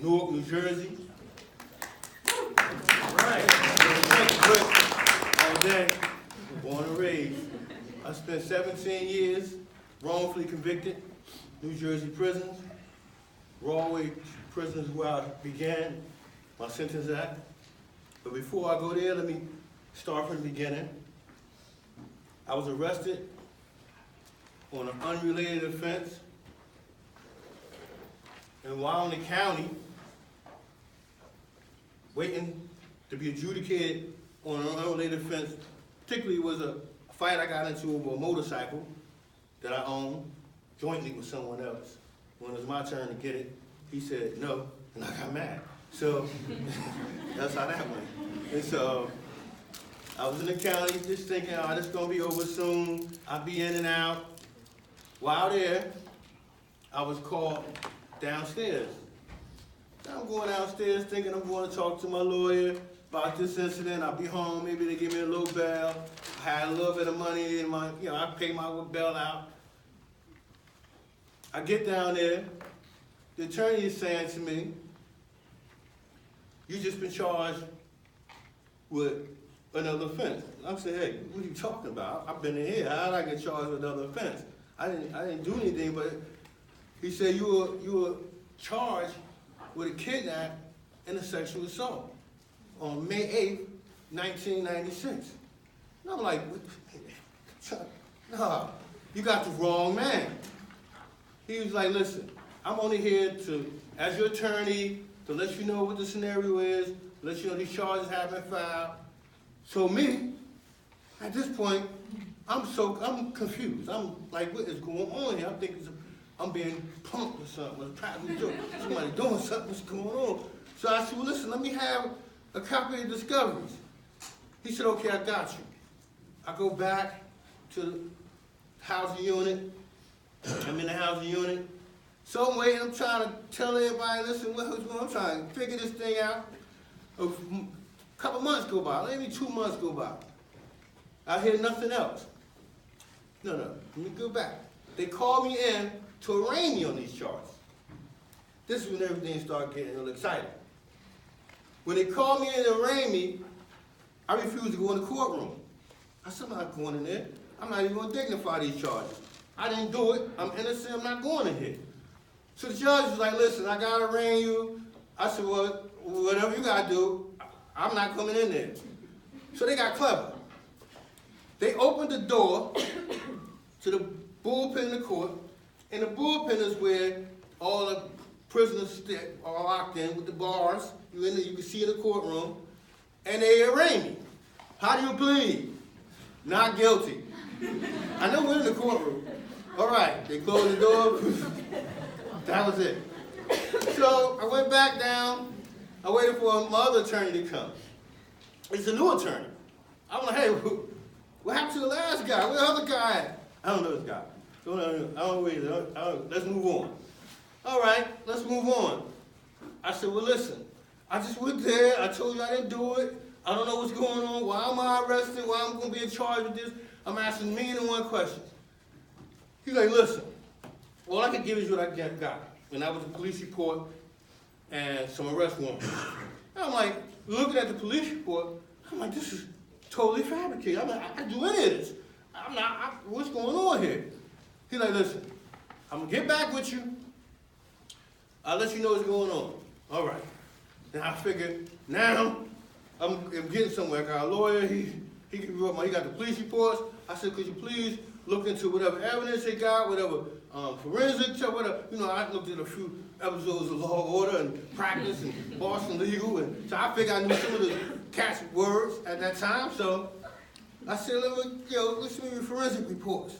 Newark, New Jersey. All right. All day, born and raised. I spent 17 years wrongfully convicted, New Jersey prisons. Rawway prisons where I began my sentence at. But before I go there, let me start from the beginning. I was arrested on an unrelated offense in Wyoming County, waiting to be adjudicated on an unrelated offense. Particularly was a fight I got into over a motorcycle that I owned jointly with someone else. When it was my turn to get it, he said no, and I got mad. So that's how that went. And so I was in the county just thinking, oh, this is gonna be over soon. I'll be in and out. While there, I was called downstairs. Now I'm going downstairs thinking I'm going to talk to my lawyer about this incident. I'll be home, maybe they give me a little bail. I had a little bit of money in my, I paid my bail out. I get down there, the attorney is saying to me, you just been charged with another offense. I said, hey, what are you talking about? I've been in here, how did I get charged with another offense? I didn't do anything, but he said you were charged with a kidnap and a sexual assault on May 8th, 1996. And I'm like, nah, you got the wrong man. He was like, listen, I'm only here to, as your attorney, to let you know what the scenario is, let you know these charges have been filed. So me, at this point, I'm confused. I'm like, what is going on here? I'm thinking I'm being punked or something, or practically joke. Somebody doing something, what's going on? So I said, well, listen, let me have a copy of the discoveries. He said, okay, I got you. I go back to the housing unit. I'm in the housing unit. So I'm waiting, I'm trying to tell everybody, listen, what's going on? I'm trying to figure this thing out. A couple months go by, maybe 2 months go by. I hear nothing else. No, let me go back. They called me in to arraign me on these charges. This is when everything started getting a little exciting. When they called me in to arraign me, I refused to go in the courtroom. I said, I'm not going in there. I'm not even going to dignify these charges. I didn't do it. I'm innocent. I'm not going in here. So the judge was like, listen, I got to arraign you. I said, well, whatever you got to do, I'm not coming in there. So they got clever. They opened the door to the bullpen in the court, and the bullpen is where all the prisoners are locked in with the bars. You can see in the courtroom, and they arraign me. How do you plead? Not guilty. I know we're in the courtroom. All right, they closed the door. That was it. So I went back down. I waited for my other attorney to come. It's a new attorney. I'm like, hey, what happened to the last guy? Where the other guy at? I don't know this guy. Let's move on. All right, let's move on. I said, well, listen, I just went there. I told you I didn't do it. I don't know what's going on. Why am I arrested? Why am I going to be charged with this? I'm asking a million and one questions. He's like, listen, all I can give is what I got. And that was a police report and some arrest warrants. And I'm like, looking at the police report, I'm like, this is totally fabricated. I'm like, I can do any of this. What's going on here? He's like, listen, I'm going to get back with you. I'll let you know what's going on. All right. Then I figured, now I'm getting somewhere. I got a lawyer. He got the police reports. I said, could you please look into whatever evidence they got, whatever forensic, whatever. I looked at a few episodes of Law and Order and Practice and Boston Legal. And so I figured I knew some of the catch words at that time. So I said, let's see your forensic reports.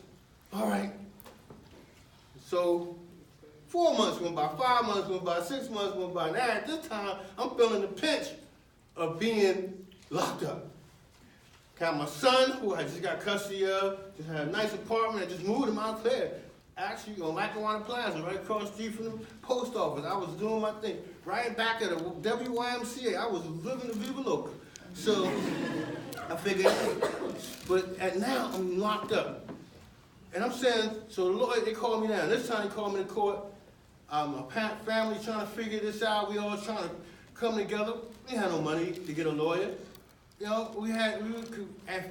All right. So 4 months went by, 5 months went by, 6 months went by. Now at this time, I'm feeling the pinch of being locked up. Got my son, who I just got custody of, just had a nice apartment, I just moved to Montclair. Actually, on Lackawanna Plaza, right across the street from the post office. I was doing my thing. Right back at the WYMCA, I was living the Viva Loca. So I figured, but now I'm locked up. And I'm saying, so the lawyer, they called me down. This time they called me to court. family trying to figure this out. We all trying to come together. We had no money to get a lawyer. You know, in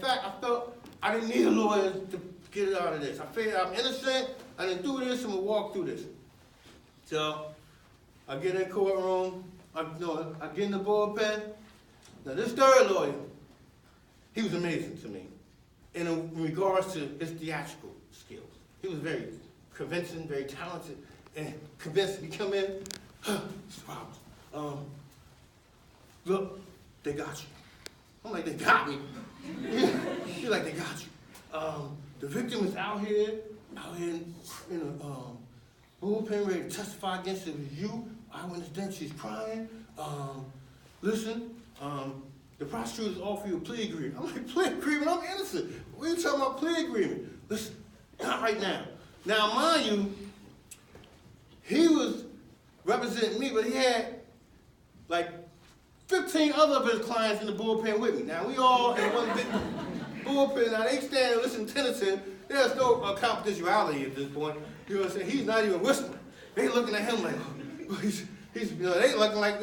fact, I felt I didn't need a lawyer to get it out of this. I figured I'm innocent. I didn't do this. I'm gonna walk through this. So I get in the courtroom. I get in the bullpen. Now this third lawyer, he was amazing to me in regards to his theatrical skills. He was very convincing, very talented, and convincing. He come in, Mr. Roberts, look, they got you. I'm like, they got me. He's like, they got you. The victim is out here in a bullpen ready to testify against it. It was you. Eyewitness then she's crying. Listen, the prosecutor's offer you a plea agreement. I'm like, plea agreement? I'm innocent. What are you talking about plea agreement? Listen, not right now. Now, mind you, he was representing me, but he had like 15 other of his clients in the bullpen with me. Now, we all in one big bullpen. Now, they stand and listen to Tennyson. There's no confidentiality at this point. You know what I'm saying? He's not even whispering. They looking at him like, oh, he's they looking like,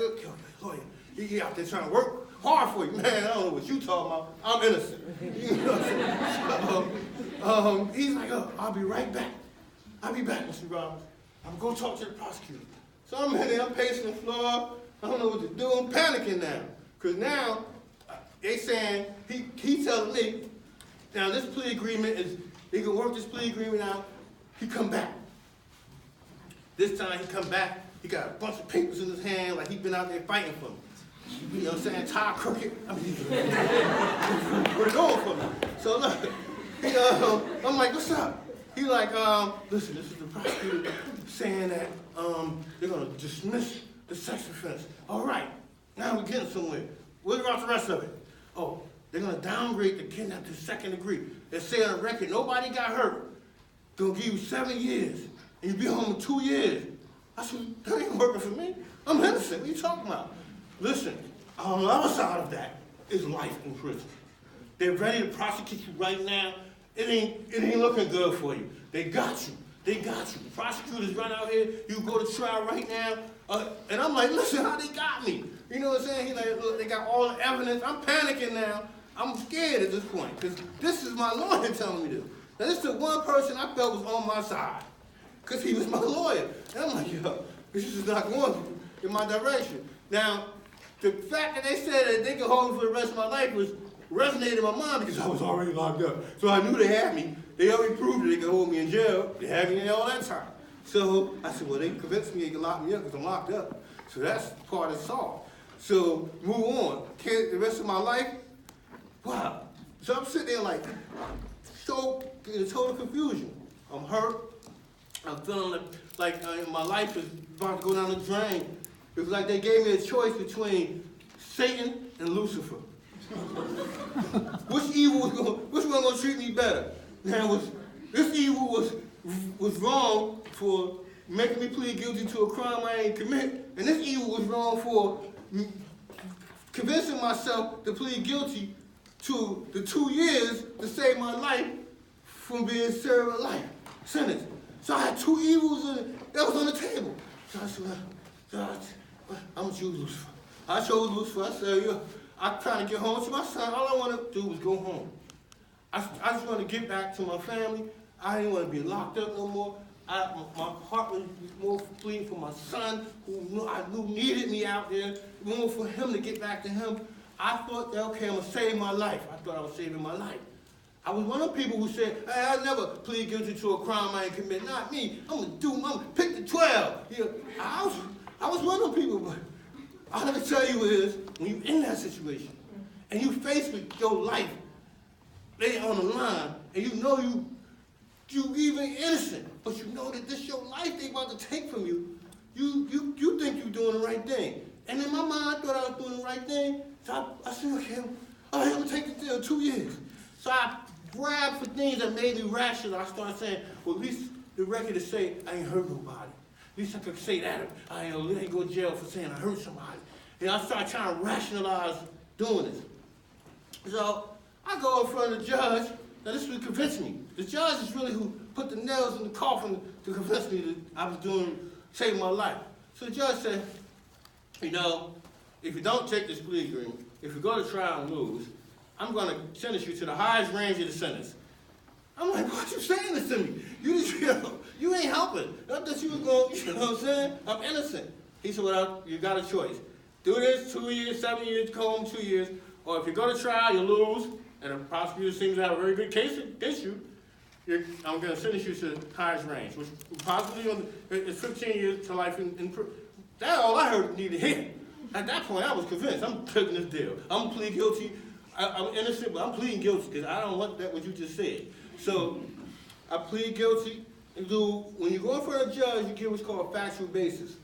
lawyer, he out there trying to work hard for you. Man, I don't know what you talking about. I'm innocent. You know what I'm saying? He's like, oh, I'll be right back. I'll be back, Mr. Roberts. I'm going to talk to the prosecutor. So I'm in there, I'm pacing the floor. I don't know what to do. I'm panicking now. Because now, they saying, he telling me, now this plea agreement is, he can work this plea agreement out. He come back. This time he come back, he got a bunch of papers in his hand like he been out there fighting for me. You know what I'm saying? Tie crooked. I mean, put it on for me. So look, I'm like, what's up? He like, listen, this is the prosecutor saying that they're gonna dismiss the sex offense. All right, now we're getting somewhere. What about the rest of it? Oh, they're gonna downgrade the kidnap to second degree. They say on the record, nobody got hurt. Gonna give you 7 years, and you'll be home in 2 years. I said, that ain't working for me. I'm innocent. What are you talking about? Listen, on the other side of that is life in prison. They're ready to prosecute you right now. It ain't looking good for you. They got you. They got you. The prosecutors run out here. You go to trial right now. And I'm like, listen, how they got me? You know what I'm saying? He's like, look, they got all the evidence. I'm panicking now. I'm scared at this point because this is my lawyer telling me this. Now, this is the one person I felt was on my side because he was my lawyer. And I'm like, yo, this is not going in my direction. Now, the fact that they said that they could hold me for the rest of my life was resonated in my mind because I was already locked up. So I knew they had me. They already proved that they could hold me in jail. They had me in there all that time. So I said, well, they convinced me they could lock me up because I'm locked up. So that's part of the solve. So move on. The rest of my life, wow. So I'm sitting there like, so in total confusion. I'm hurt. I'm feeling like my life is about to go down the drain. It was like they gave me a choice between Satan and Lucifer. Which one gonna treat me better? Now this evil was wrong for making me plead guilty to a crime I ain't commit, and this evil was wrong for convincing myself to plead guilty to the 2 years to save my life from being served a life sentence. So I had two evils that was on the table. So I said, I'm gonna choose Lucifer. I chose Lucifer. I said, I'm trying to get home to my son. All I want to do was go home. I just want to get back to my family. I didn't want to be locked up no more. My heart was more bleeding for my son, who I knew needed me out there, more for him to get back to him. I thought that, okay, I'm going to save my life. I thought I was saving my life. I was one of the people who said, hey, I never plead guilty to a crime I ain't commit. Not me. I'm going to pick the 12. You know, I was one of the people, but all I can tell you is, when you're in that situation, and you faced with your life laying on the line, and you know you even innocent, but you know that this your life they about to take from you, you think you're doing the right thing. And in my mind, I thought I was doing the right thing, so I said, okay, all right, I'm going to take the 2 years. So I grabbed for things that made me rational. I started saying, well, at least the record to say I ain't hurt nobody. At least I could say that. I ain't go to jail for saying I hurt somebody. And I started trying to rationalize doing this. So I go in front of the judge. Now this would convince me. The judge is really who put the nails in the coffin to convince me that I was doing saved my life. So the judge said, you know, if you don't take this plea agreement, if you go to trial and lose, I'm going to sentence you to the highest range of the sentence. I'm like, what you saying this to me? You just, you ain't helping. Not that you was going, you know what I'm saying? I'm innocent. He said, well, you got a choice. Do this, 2 years, 7 years, go home 2 years. Or if you go to trial, you lose, and the prosecutor seems to have a very good case against you, I'm going to sentence you to the highest range, which possibly is 15 years to life in prison. That's all I heard needed to hear. At that point, I was convinced. I'm taking this deal. I'm pleading guilty. I'm innocent, but I'm pleading guilty because I don't want that what you just said. So I plead guilty. And when you go in front of a judge, you get what's called a factual basis.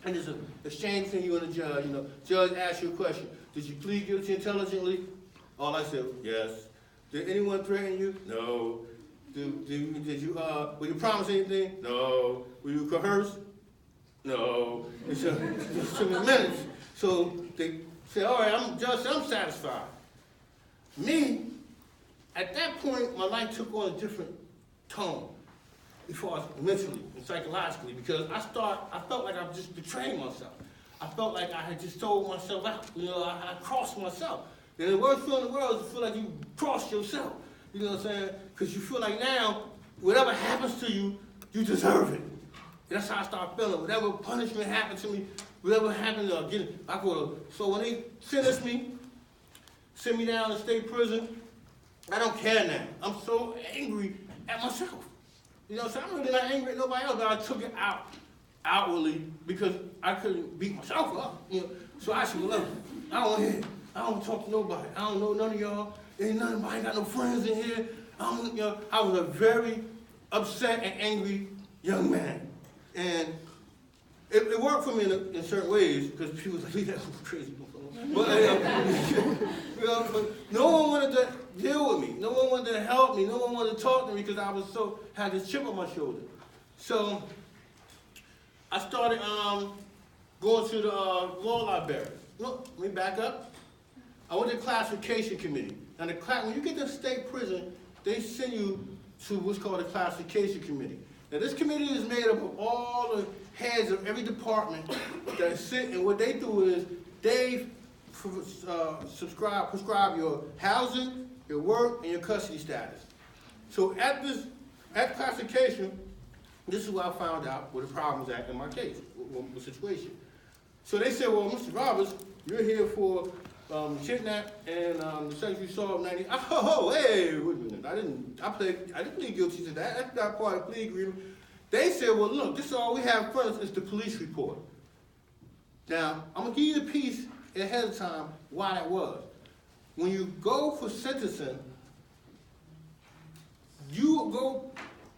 And there's an exchange between you and the judge. You know, judge asks you a question. Did you plead guilty intelligently? All I said, yes. Did anyone threaten you? No. Will you promise anything? No. Will you coerce? No. It took me minutes. So they said, all right, I'm satisfied. Me, at that point, my life took on a different tone, as far as mentally and psychologically, because I felt like I just betrayed myself. I felt like I had just sold myself out. You know, I crossed myself. And the worst feeling in the world is to feel like you crossed yourself. You know what I'm saying? Because you feel like now, whatever happens to you, you deserve it. And that's how I start feeling. Whatever punishment happened to me, whatever happened, so when they send me down to state prison, I don't care now. I'm so angry at myself. You know what I'm saying? I'm really not angry at nobody else, but I took it outwardly because I couldn't beat myself up. You know? So I said, well, look, I don't want to hear it. I don't talk to nobody. I don't know none of y'all. Ain't none of I ain't got no friends in here. I was a very upset and angry young man. And it worked for me in certain ways because people was like, leave that crazy. But, but no one wanted to deal with me. No one wanted to help me. No one wanted to talk to me because I was had this chip on my shoulder. So I started going to the law library. Look, let me back up. I went to the classification committee. And when you get to state prison, they send you to what's called a classification committee. Now this committee is made up of all the heads of every department that sit, and what they do is they prescribe your housing, your work, and your custody status. So at classification, this is what I found out where the problem was at in my case, the situation. So they said, well, Mr. Roberts, you're here for kidnap and the sexual assault of 90. Oh, hey, wait a minute. I didn't plead guilty to that. That's not part of the plea agreement. They said, well, look, this is all we have in front of us is the police report. Now, I'm going to give you the piece ahead of time why that was. When you go for sentencing,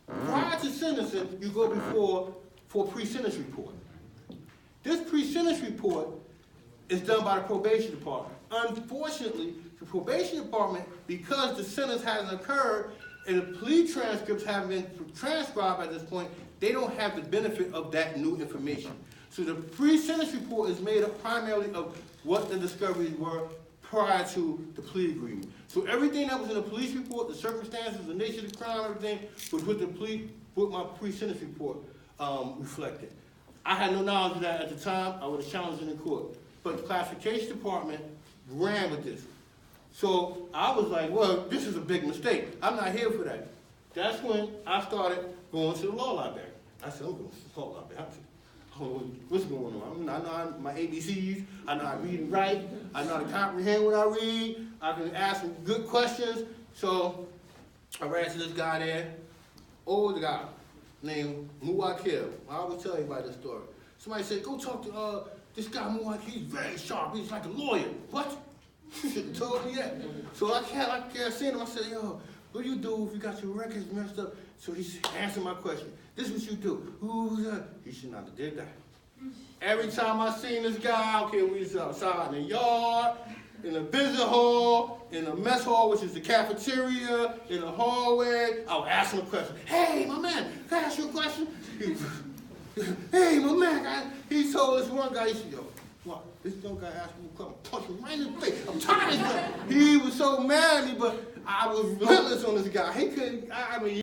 prior to sentencing, you go for a pre-sentence report. This pre-sentence report is done by the probation department. Unfortunately, the probation department, because the sentence hasn't occurred and the plea transcripts haven't been transcribed at this point, they don't have the benefit of that new information. So the pre-sentence report is made up primarily of what the discoveries were prior to the plea agreement. So everything that was in the police report, the circumstances, the nature of the crime, everything, was what my pre-sentence report reflected. I had no knowledge of that at the time. I would have challenged it in court. But the classification department ran with this. So I was like, well, this is a big mistake. I'm not here for that. That's when I started going to the law library. I said, I'm going to the law library. What's going on? I know my ABCs. I know how to read and write. I know how to comprehend what I read. I can ask some good questions. So I ran to this guy there, older guy named Montclair. I always tell everybody this story. Somebody said, go talk to this guy Montclair. He's very sharp. He's like a lawyer. What? You should have told me that. So I kept seeing him. I said, yo, what do you do if you got your records messed up? So he answered my question. This is what you do. Who's that? He should not have did that. Every time I seen this guy, I don't care if we was outside in the yard, in the visit hall, in the mess hall, which is the cafeteria, in the hallway, I would ask him a question. Hey, my man, can I ask you a question? Hey, my man, he told this one guy, he said, yo, what? This young guy asked me to come punch him right in the face. I'm tired of him. He was so mad at me, but I was relentless on this guy. He couldn't, I mean,